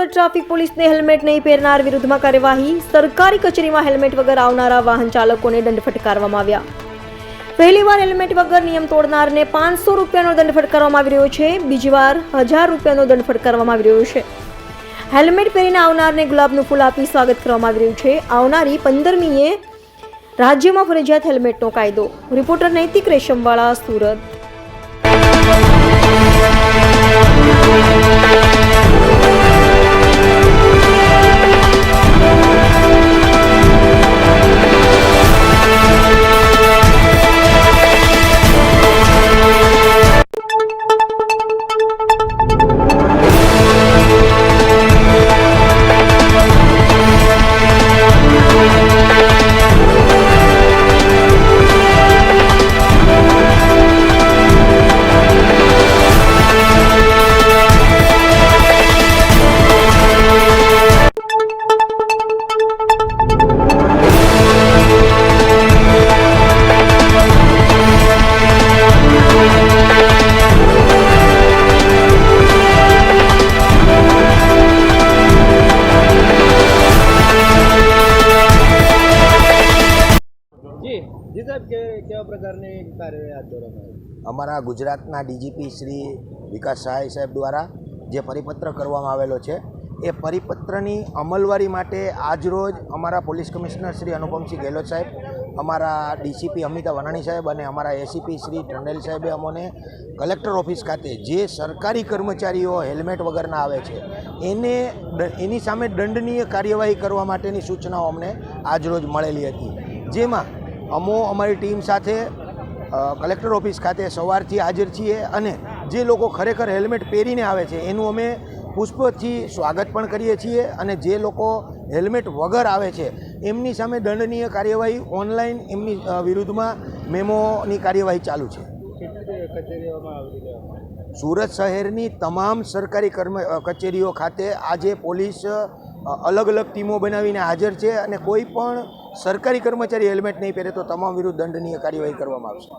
Traffic પોલીસને helmet નહીં પહેરનાર વિરુદ્ધમાં કાર્યવાહી। સરકારી કચેરીમાં હેલ્મેટ વગર આવનારા વાહન ચાલકોને દંડ ફટકારવામાં આવ્યા। પહેલીવાર હેલ્મેટ વગર નિયમ તોડનારને 500 રૂપિયાનો દંડ ફટકારવામાં આવી રહ્યો છે। બીજી વાર 1000 રૂપિયાનો દંડ ફટકારવામાં આવી રહ્યો છે। હેલ્મેટ પહેરીને આવનારને ગુલાબનું ફૂલ આપી સ્વાગત કરવામાં આવી રહ્યું છે। આવનારી 15મીએ રાજ્યમાં ફરજિયાત હેલ્મેટનો કાયદો। રિપોર્ટર નૈતિક રેશમવાળા, સુરત। जी साहब, કેવા પ્રકારની કાર્યવાહી હાથ ધરવામાં આવી? અમારા ગુજરાતના ડીજીપી શ્રી વિકાસ સહાય સાહેબ દ્વારા જે પરિપત્ર કરવામાં આવેલો છે એ પરિપત્રની અમલવારી માટે આજરોજ અમારા પોલીસ કમિશનર શ્રી અનુપમસિંહ ગેહલોત સાહેબ, અમારા ડીસીપી અમિતા વનાણી સાહેબ અને અમારા એસીપી શ્રી ટંડેલ સાહેબે અમને કલેક્ટર ઓફિસ ખાતે જે સરકારી કર્મચારીઓ હેલ્મેટ વગરના આવે છે એની સામે દંડનીય કાર્યવાહી કરવા માટેની સૂચનાઓ અમને આજરોજ મળેલી હતી, જેમાં અમારી ટીમ સાથે કલેક્ટર ઓફિસ ખાતે સવારથી હાજર છીએ અને જે લોકો ખરેખર હેલ્મેટ પહેરીને આવે છે એનું અમે પુષ્પથી સ્વાગત પણ કરીએ છીએ અને જે લોકો હેલ્મેટ વગર આવે છે એમની સામે દંડનીય કાર્યવાહી ઓનલાઈન એમની વિરુદ્ધમાં મેમોની કાર્યવાહી ચાલુ છે। સુરત શહેરની તમામ સરકારી કચેરીઓ ખાતે આજે પોલીસ અલગ અલગ ટીમો બનાવીને હાજર છે અને કોઈ પણ સરકારી કર્મચારી હેલ્મેટ નહીં પહેરે તો તમામ વિરુદ્ધ દંડનીય કાર્યવાહી કરવામાં આવશે।